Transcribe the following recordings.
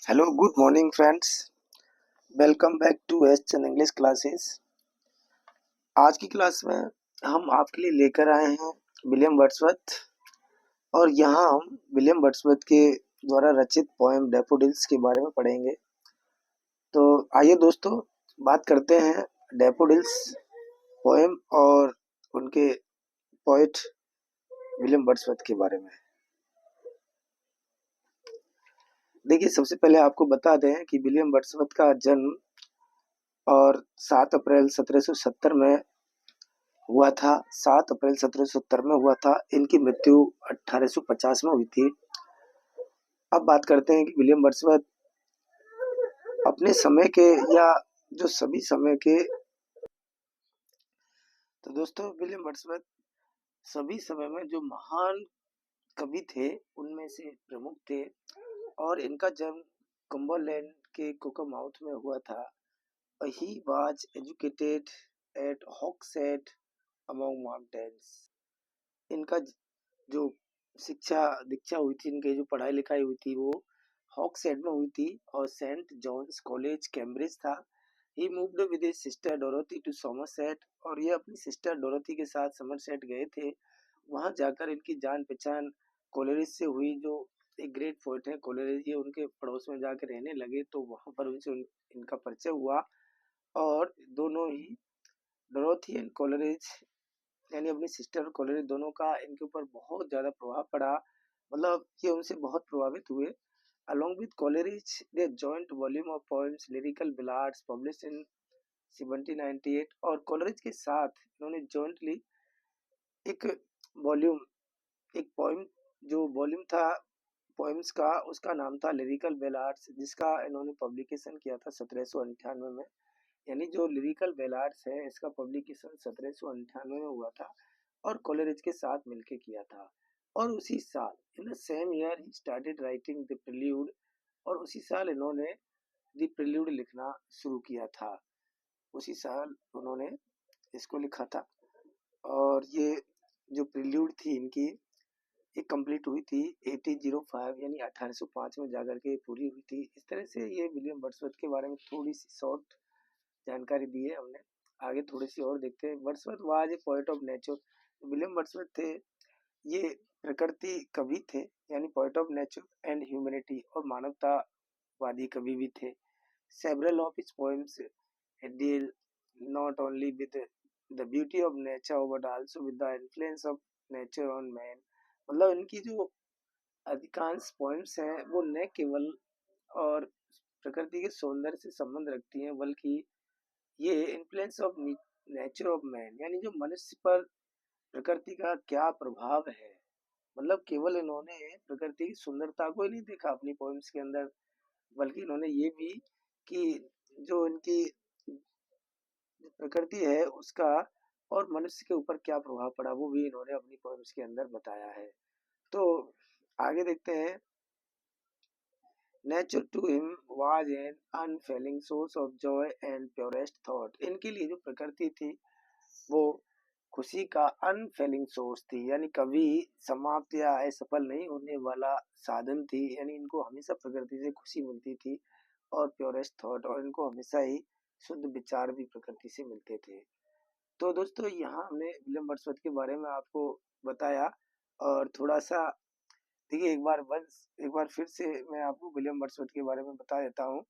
Hello good morning friends. Welcome back to SN English classes. आज की class में हम आपके लिए लेकर आए हैं विलियम वर्ड्सवर्थ और यहाँ हम विलियम वर्ड्सवर्थ के द्वारा रचित पोएम डैफोडिल्स के बारे में पढ़ेंगे। तो आइए दोस्तों बात करते हैं डैफोडिल्स पोएम और उनके पोएट विलियम वर्ड्सवर्थ के बारे में। देखिए, सबसे पहले आपको बता दें कि विलियम वर्ड्सवर्थ का जन्म और 7 अप्रैल 1770 में हुआ था। 7 अप्रैल 1770 में हुआ था। इनकी मृत्यु 1850 में हुई थी। अब बात करते हैं कि विलियम वर्ड्सवर्थ अपने समय के या जो सभी समय के, तो दोस्तों विलियम वर्ड्सवर्थ सभी समय में जो महान कवि थे उनमें से प्रमुख थे और इनका जन्म कम्बरलैंड के कोकोमाउथ में हुआ था। He was educated at Hawkshead among mountains. इनका जो शिक्षा दीक्षा हुई थी, इनकी जो पढ़ाई लिखाई हुई थी वो हॉक्सहेड में हुई थी और सेंट जॉन्स कॉलेज कैम्ब्रिज था। He moved with his sister Dorothy to Somerset और ये अपनी सिस्टर डोरोथी के साथ समरसेट गए थे। वहां जाकर इनकी जान पहचान कोलेरिज से हुई, जो एक ग्रेट पोएट है कोलेरिज। ये उनके पड़ोस में जाकर रहने लगे तो वहां पर उनसे इनका परिचय हुआ और दोनों ही डोरोथी एंड कोलेरिज यानी अपनी सिस्टर और कोलेरिज दोनों का इनके ऊपर बहुत ज़्यादा प्रभाव पड़ा। मतलब ये उनसे बहुत प्रभावित हुए। Along with Coleridge, their joint volume of poems, lyrical ballads, published in 1798 और कोलरिज के साथ इन्होंने जॉइंटली एक वॉल्यूम, एक पोएम, जो वॉल्यूम था पोएम्स का, उसका नाम था लिरिकल बेलाड्स, जिसका इन्होंने पब्लिकेशन किया था 1798 में। यानी जो लिरिकल बेलाड्स है इसका पब्लिकेशन 1798 में हुआ था और कोलेरिज के साथ मिलके किया था। और उसी साल in the same year he started writing the prelude और उसी साल इन्होंने द प्रिल्यूड लिखना शुरू किया था। उसी साल उन्होंने इसको लिखा था और ये जो प्रिल्यूड थी इनकी ये कंप्लीट हुई थी 1805 यानी 1805 में जाकर के पूरी हुई थी। इस तरह से ये विलियम वर्ड्सवर्थ के बारे में थोड़ी सी शॉर्ट जानकारी दी है हमने। आगे थोड़ी सी और देखते हैं। Wordsworth was a poet of nature. William Wordsworth थे, ये प्रकृति कवि थे, यानी poet of nature and humanity और मानवतावादी कवि भी थे। Several of his poems deal not only with the beauty of nature but also with the influence of nature on man. मतलब इनकी जो अधिकांश पोएम्स हैं वो न केवल और प्रकृति के सौंदर्य से संबंध रखती हैं, बल्कि ये influence of nature of man यानी जो मनुष्य पर प्रकृति का क्या प्रभाव है। मतलब केवल इन्होंने प्रकृति की सुंदरता को ही नहीं देखा अपनी पोएम्स के अंदर, बल्कि इन्होंने ये भी कि जो इनकी प्रकृति है उसका और मनुष्य के ऊपर क्या प्रभाव पड़ा वो भी इन्होंने अपनी पोएम्स के अंदर बताया है। तो आगे देखते हैं। Nature to him was an unfailing source of joy and purest thought. इनके लिए जो प्रकृति थी वो खुशी का अनफेलिंग सोर्स थी, यानी कभी समाप्त या असफल नहीं होने वाला साधन थी। यानी इनको हमेशा प्रकृति से खुशी मिलती थी और प्योरेस्ट थॉट, और इनको हमेशा ही शुद्ध विचार भी प्रकृति से मिलते थे। तो दोस्तों यहाँ हमने विलियम वर्ड्सवर्थ के बारे में आपको बताया और थोड़ा सा देखिए, एक बार फिर से मैं आपको विलियम वर्ड्सवर्थ के बारे में बता देता हूँ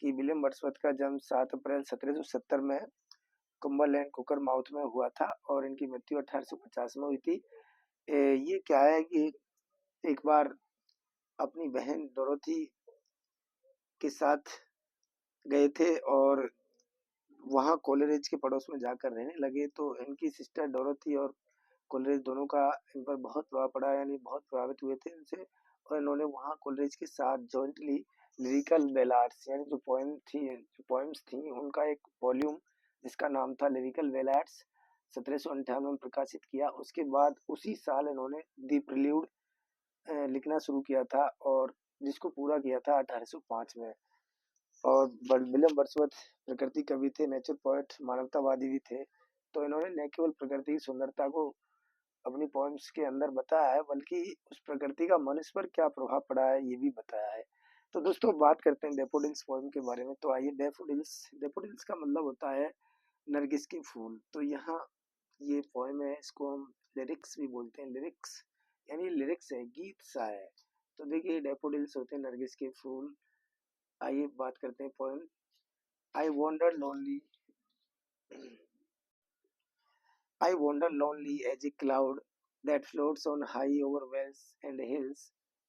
कि विलियम वर्ड्सवर्थ का जन्म 7 अप्रैल 1770 में कुंबरलैंड कुकर माउथ में हुआ था और इनकी मृत्यु 1850 में हुई थी। ये क्या है कि एक बार अपनी बहन डोरोथी के साथ गए थे और वहाँ कोलेरिज के पड़ोस में जाकर रहने लगे, तो इनकी सिस्टर डोरोथी और कोलेरिज दोनों का इन पर बहुत प्रभाव पड़ा, यानी बहुत प्रभावित हुए थे इनसे और इन्होंने वहाँ कोलेरिज के साथ जॉइंटली लिरिकल बेलाड्स यानी जो पोएम्स थी उनका एक वॉल्यूम जिसका नाम था लिरिकल बेलाड्स 1798 में प्रकाशित किया। उसके बाद उसी साल इन्होंने दी प्रिल्यूड लिखना शुरू किया था और जिसको पूरा किया था 1805 में। और विलियम वर्ड्सवर्थ प्रकृति कवि थे, नेचर पोएट, मानवतावादी भी थे। तो इन्होंने न केवल प्रकृति की सुंदरता को अपनी पोएम्स के अंदर बताया है, बल्कि उस प्रकृति का मनुष्य पर क्या प्रभाव पड़ा है ये भी बताया है। तो दोस्तों बात करते हैं डैफोडिल्स पोएम के बारे में। तो आइए, डैफोडिल्स डैफोडिल्स का मतलब होता है नरगिस के फूल। तो यहाँ ये पोएम है, इसको हम लिरिक्स भी बोलते हैं। लिरिक्स यानी लिरिक्स है, गीत सा है। तो देखिए, डैफोडिल्स होते हैं नरगिस के फूल। आइए बात करते हैं poem. I wander lonely I wander lonely as a cloud that floats on high over vales and hills,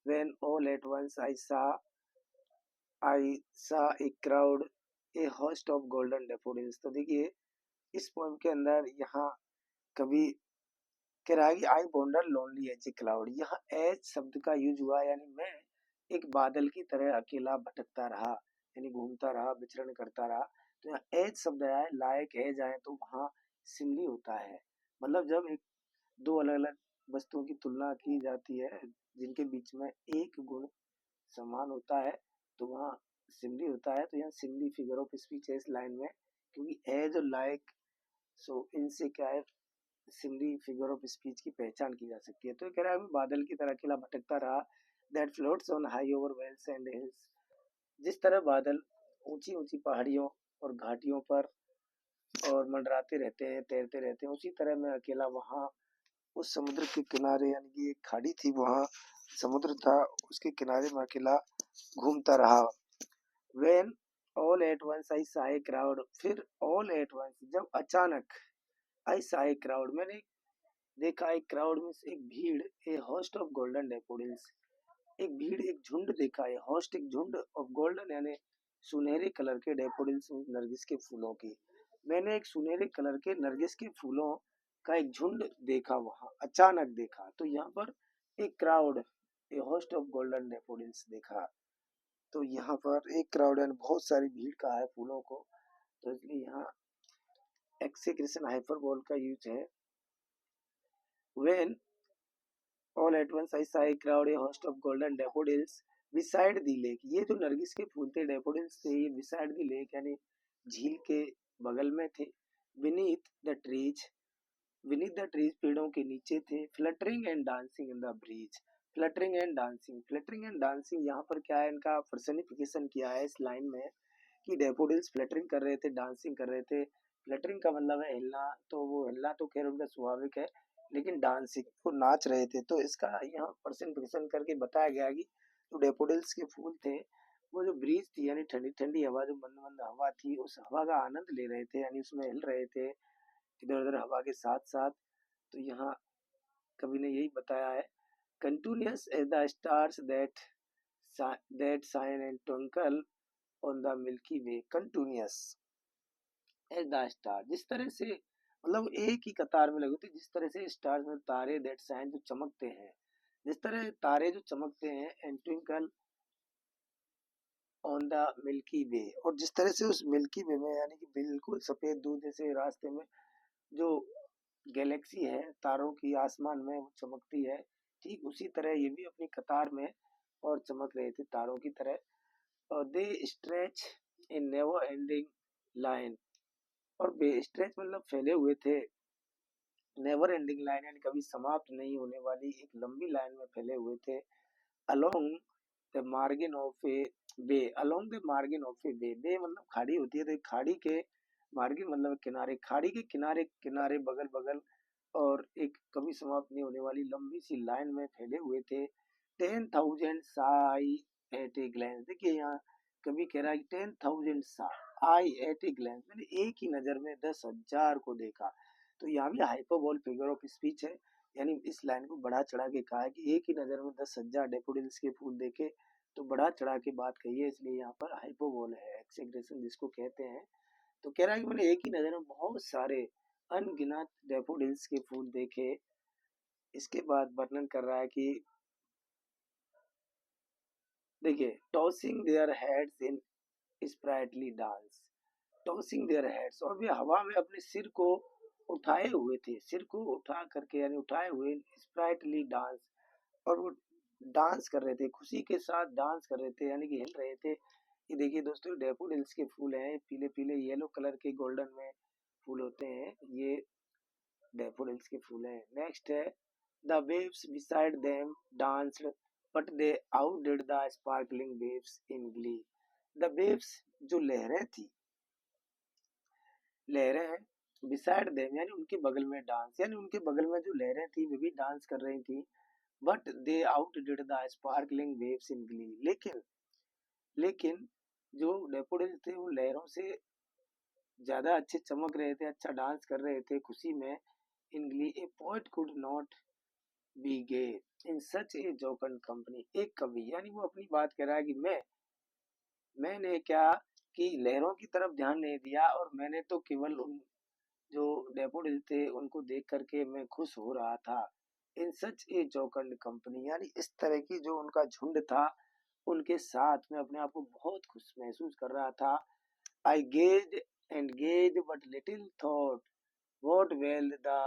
when all at once I saw a crowd, a host of golden daffodils। तो देखिए, इस poem के अंदर यहाँ कवि कह रहा है कि I wander lonely as a cloud. यहाँ एज शब्द का यूज हुआ, यानी मैं एक बादल की तरह अकेला भटकता रहा, यानी घूमता रहा, विचरण करता रहा। तो यहाँ एज शब्द आया है, लायक एज आए तो वहाँ सिमली होता है। मतलब जब एक दो अलग अलग वस्तुओं की तुलना की जाती है, जिनके बीच में एक गुण समान होता है, तो वहाँ सिमली होता है। तो यहाँ सिमली फिगर ऑफ स्पीच है इस लाइन में, क्योंकि एज और लायक, सो इनसे क्या है, सिमली फिगर ऑफ स्पीच की पहचान की जा सकती है। तो कह रहा है, बादल की तरह अकेला भटकता रहा, that floats on high over vales and hills. जिस तरह बादल ऊंची ऊंची पहाड़ियों और घाटियों पर और मंडराते रहते हैं, तैरते रहते हैं, उसी तरह मैं अकेला वहाँ उस समुद्र के किनारे, यानी कि एक खाड़ी थी, वहाँ समुद्र था, उसके किनारे में अकेला घूमता रहा। When all at once I saw a crowd, फिर all at once जब अचानक, I saw a crowd मैंने देखा, एक क्राउड में एक भीड़, ए होस्ट ऑफ गोल्डन डैफोडिल्स, एक भीड़, एक झुंड देखा है। होस्ट एक झुंड ऑफ गोल्डन यानी सुनहरे कलर के डैफोडिल्स, नरगिस के फूलों की। मैंने एक सुनहरे कलर के नरगिस के फूलों का एक झुंड देखा, वहां अचानक देखा। तो यहाँ पर एक crowd, A host of golden daffodils देखा। तो यहाँ पर एक क्राउड यानी बहुत सारी भीड़ का है फूलों को, तो इसलिए यहाँ एक्सेक्रेशन हाइपरबोल का यूज है। When all at once I saw a crowd, a host of golden daffodils beside the lake। ये जो नरगिस के फूल थे, डैफोडिल्स थे, ये beside the lake यानी झील के बगल में थे। beneath the trees beneath the trees पेड़ों के नीचे थे। fluttering and dancing in the breeze। fluttering and dancing यहाँ पर क्या है, इनका पर्सनिफिकेशन किया है इस लाइन में, कि डैफोडिल्स फ्लटरिंग कर रहे थे, डांसिंग कर रहे थे। फ्लटरिंग का मतलब है हिलना, तो वो हिलना तो खैर उनका स्वाभाविक है, लेकिन डांसिंग वो नाच रहे थे। तो इसका यहाँ पर्सनिफिकेशन करके बताया गया कि जो डैफोडिल्स के फूल थे, वो जो ब्रीज थी यानी ठंडी ठंडी हवा, जो मंद मंद हवा थी, उस हवा का आनंद ले रहे थे, यानी उसमें हिल रहे थे इधर उधर हवा के साथ साथ। तो यहाँ कवि ने यही बताया है, continuous as the stars that shine and twinkle on the milky way, continuous as the star, जिस तरह से मतलब एक ही कतार में लगे होते, जिस तरह से स्टार्स में तारे, दैट शाइन जो चमकते हैं, जिस तरह तारे जो चमकते हैं, and twinkle on the milky way, और जिस तरह से उस मिल्की वे में, यानी कि बिल्कुल सफेद दूध जैसे रास्ते में जो गैलेक्सी है तारों की, आसमान में वो चमकती है, ठीक उसी तरह ये भी अपनी कतार में और चमक रहे थे तारों की तरह। और they stretch in never ending line, और बे स्ट्रेच मतलब फैले हुए थे, नेवर एंडिंग लाइन यानी कभी समाप्त नहीं होने वाली एक लंबी लाइन में फैले हुए थे। Along the margin of a bay, along the margin of a bay, bay मतलब खाड़ी होती है, तो खाड़ी के मार्जिन मतलब किनारे, खाड़ी के किनारे किनारे, बगल बगल, और एक कभी समाप्त नहीं होने वाली लंबी सी लाइन में फैले हुए थे। 10,000 साई एट ए ग्लैंस, देखिए यहाँ कभी कह रहा है 10,000 आई एट ए ग्लैंस, मैंने एक ही नजर में 10,000 को देखा। तो यहाँ भी हाइपरबोल फिगर ऑफ स्पीच है, यानी इस लाइन को बढ़ा चढ़ा के कहा है कि एक ही नजर में 10,000 डेफोडिल्स के फूल देखे, तो बढ़ा चढ़ा के बात कही है, इसलिए यहाँ पर हाइपरबोल है, एक्सेग्रेशन जिसको कहते हैं। तो कह रहा है कि मैंने एक ही नजर में बहुत सारे अनगिनत डेफोडिल्स के फूल देखे। इसके बाद वर्णन कर रहा है कि देखिए, tossing their heads in sprightly dance, tossing their heads, और वे हवा में अपने सिर को उठाए हुए थे, सिर को उठा करके यानी उठाए हुए, स्प्राइटली डांस, और वो डांस कर रहे थे, खुशी के साथ डांस कर रहे थे, यानी कि हिल रहे थे। ये देखिए दोस्तों, डैफोडिल्स के फूल हैं, पीले पीले येलो कलर के गोल्डन में फूल होते हैं, ये डैफोडिल्स के फूल हैं। नेक्स्ट है, the waves beside them danced but they outdid the sparkling waves in glee. The waves, जो लहरें थी, लहरें beside them यानी उनके बगल में डांस, यानी उनके बगल में जो लहरें थी वे भी डांस कर रही थी, but they outdid the sparkling waves in glee. लेकिन जो डेफोडिल्स थे वो लहरों से ज्यादा अच्छे चमक रहे थे, अच्छा डांस कर रहे थे खुशी में. इन glee a poet could not be gay in such a jocund company. एक कवि, यानी वो अपनी बात कह रहा है कि मैंने क्या कि लहरों की तरफ ध्यान नहीं दिया, और मैंने तो केवल उन जो डेफोडिल थे उनको देख करके मैं खुश हो रहा था. इन सच ए जॉकंड कंपनी, यानी इस तरह की जो उनका झुंड था उनके साथ मैं अपने आप को बहुत खुश महसूस कर रहा था. I gazed and gazed but little thought what wealth the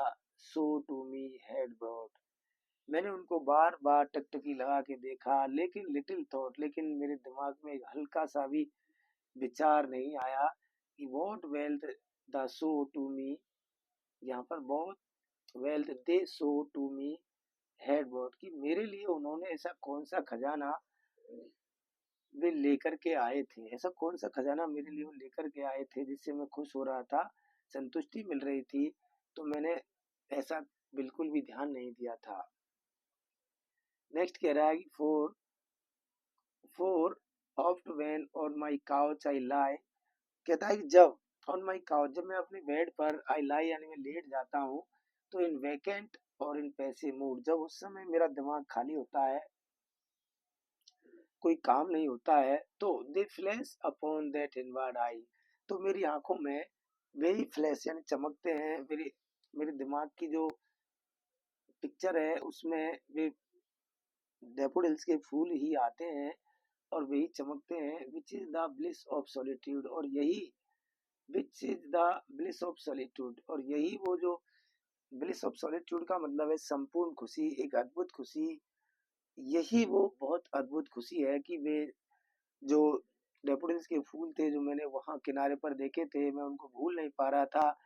show to me had brought. मैंने उनको बार बार टकटकी लगा के देखा, लेकिन लिटिल थॉट, लेकिन मेरे दिमाग में एक हल्का सा भी विचार नहीं आया कि what wealth the show to me, यहाँ पर बहुत wealth the show to me had brought, कि मेरे लिए उन्होंने ऐसा कौन सा खजाना वे लेकर के आए थे, ऐसा कौन सा खजाना मेरे लिए वो लेकर के आए थे जिससे मैं खुश हो रहा था, संतुष्टि मिल रही थी. तो मैंने ऐसा बिल्कुल भी ध्यान नहीं दिया था. नेक्स्ट कह रहा है कि for oft when on my couch I lie. कहता है कि जब ऑन माई काउच, जब मैं अपने बेड पर आई लाई यानी मैं लेट जाता हूँ, तो इन वैकेंट और इन पैसे मूड, जब उस समय मेरा दिमाग खाली होता है, कोई काम नहीं होता है, तो दे फ्लैश अपॉन दैट इनवर्ड आई, तो मेरी आंखों में वही फ्लैश यानी चमकते हैं, मेरे दिमाग की जो पिक्चर है उसमें वे डैफोडिल्स के फूल ही आते हैं और वही चमकते हैं. Which is the bliss of solitude, और यही which is the bliss of solitude, और यही वो जो ब्लिस ऑफ सॉलिट्यूड का मतलब है संपूर्ण खुशी, एक अद्भुत खुशी. यही वो बहुत अद्भुत खुशी है कि वे जो डैफोडिल्स के फूल थे जो मैंने वहां किनारे पर देखे थे, मैं उनको भूल नहीं पा रहा था,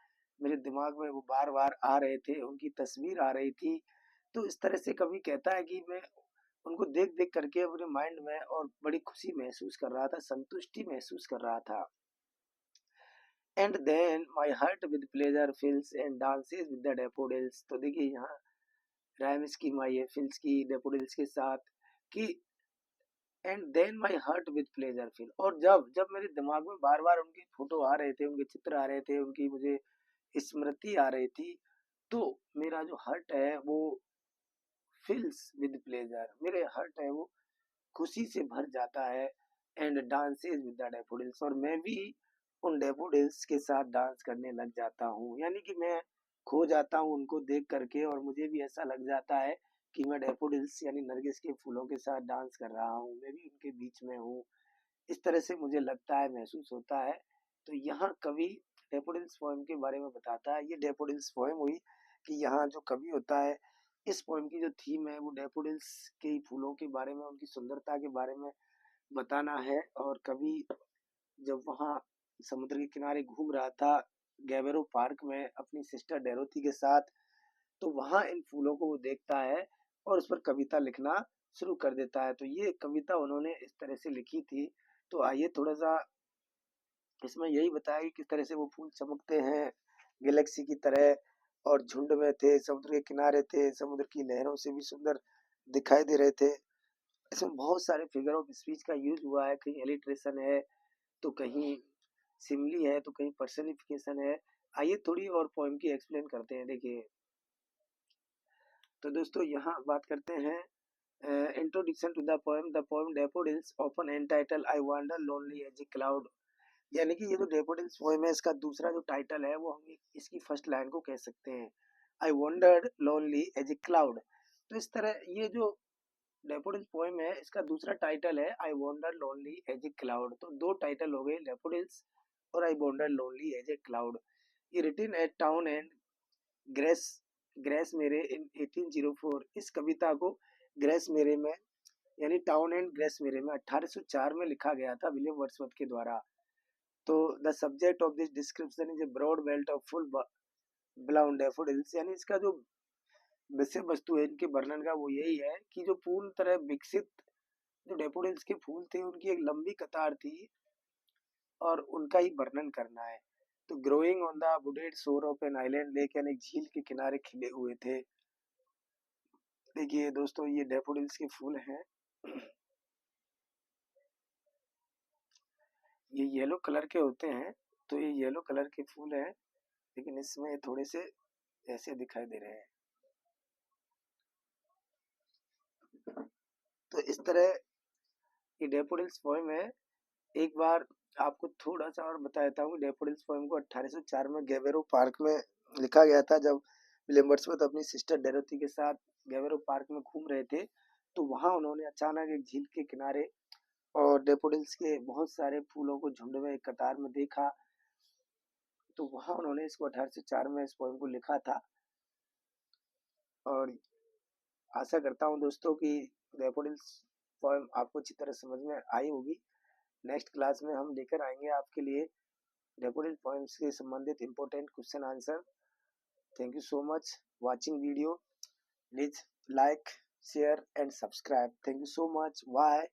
मेरे दिमाग में वो बार बार आ रहे थे, उनकी तस्वीर आ रही थी. तो इस तरह से कवि कहता है कि मैं उनको देख देख करके अपने माइंड में और बड़ी खुशी महसूस कर रहा था, संतुष्टि महसूस कर रहा था. And then my heart with pleasure fills and dances with the daffodils. तो देखिए यहाँ राइम स्कीम आई है फिल्स की डैफोडिल्स के साथ कि and then my heart with pleasure fill, और जब जब मेरे दिमाग में बार बार उनके फोटो आ रहे थे, उनके चित्र आ रहे थे, उनकी मुझे स्मृति आ रही थी, तो मेरा जो हर्ट है वो फिल्स विद प्लेजर, मेरे हर्ट है वो खुशी से भर जाता है. And dances with the daffodils, और मैं भी उन डैफोडिल्स के साथ डांस करने लग जाता हूँ, यानी कि मैं खो जाता हूँ उनको देख करके, और मुझे भी ऐसा लग जाता है कि मैं डैफोडिल्स यानी नरगिस के फूलों के साथ डांस कर रहा हूँ, मैं भी उनके बीच में हूँ. इस तरह से मुझे लगता है, महसूस होता है. तो यहाँ कवि डैफोडिल्स पोएम के बारे में बताता है. ये डैफोडिल्स पोएम हुई कि यहाँ जो कवि होता है, इस पोएम की जो थीम है वो डैफोडिल्स के फूलों के बारे में, उनकी सुंदरता के बारे में बताना है. और कवि जब वहाँ समुद्र के किनारे घूम रहा था गैवेरो पार्क में अपनी सिस्टर डेरोथी के साथ, तो वहाँ इन फूलों को वो देखता है और उस पर कविता लिखना शुरू कर देता है. तो ये कविता उन्होंने इस तरह से लिखी थी. तो आइए थोड़ा सा इसमें यही बताया कि किस तरह से वो फूल चमकते हैं गैलेक्सी की तरह, और झुंड में थे, समुद्र के किनारे थे, समुद्र की लहरों से भी सुंदर दिखाई दे रहे थे. इसमें बहुत सारे फिगर ऑफ स्पीच का यूज हुआ है, कहीं एलिट्रेशन है, तो कहीं सिमली है, तो कहीं पर्सनिफिकेशन है. आइए थोड़ी और पोएम की एक्सप्लेन करते हैं. देखिए तो दोस्तों यहाँ बात करते हैं introduction to the poem daffodils often entitle I wander lonely as a cloud. यानी कि ये जो डैफोडिल्स पोएम है इसका दूसरा जो टाइटल है वो हम इसकी फर्स्ट लाइन को कह सकते हैं, I wandered lonely as a cloud. तो इस तरह ये जो डैफोडिल्स पोएम है इसका दूसरा टाइटल है I wander lonely as a cloud. तो दो टाइटल हो गए, डैफोडिल्स और I wander lonely as a cloud. ये written at Town End Gras Grasmere in 1804. इस कविता को ग्रेस मेरे में यानी टाउन एंड ग्रेस मेरे में 1804 में लिखा गया था विलियम वर्ड्सवर्थ के द्वारा. तो the subject of this description is a broad belt of full blown daffodils, यानी इसका जो विषय वस्तु है इनके वर्णन का वो यही है कि जो पूर्ण तरह विकसित जो डैफोडिल्स के फूल थे उनकी एक लंबी कतार थी और उनका ही वर्णन करना है। तो ग्रोइंग ऑन द वुडेड शोर ऑफ एन आइलैंड लेक, यानी झील के किनारे खिले हुए थे। देखिए दोस्तों, ये डैफोडिल्स के फूल हैं। ये येलो कलर के होते हैं, तो ये येलो कलर के फूल हैं, लेकिन इसमें थोड़े से ऐसे दिखाई दे रहे हैं। तो इस तरह ये डैफोडिल्स पोएम है। एक बार आपको थोड़ा सा और बता देता हूँ। डैफोडिल्स पोएम को 1804 में गैवेरो पार्क में लिखा गया था, जब विलियम वर्ड्सवर्थ अपनी सिस्टर डोरोथी के साथ गैवेरो पार्क में घूम रहे थे। तो वहां उन्होंने अचानक एक झील के किनारे और डैफोडिल्स के बहुत सारे फूलों को झुंड में एक कतार में देखा। तो वहां उन्होंने इसको 1804 में इस पोएम को लिखा था। और आशा करता हूँ दोस्तों कि डैफोडिल्स पोएम आपको अच्छी तरह समझ में आई होगी। नेक्स्ट क्लास में हम लेकर आएंगे आपके लिए डैफोडिल पोएम्स से संबंधित important question answer. Thank you so much watching video. Please like, share and subscribe. Thank you so much. Bye.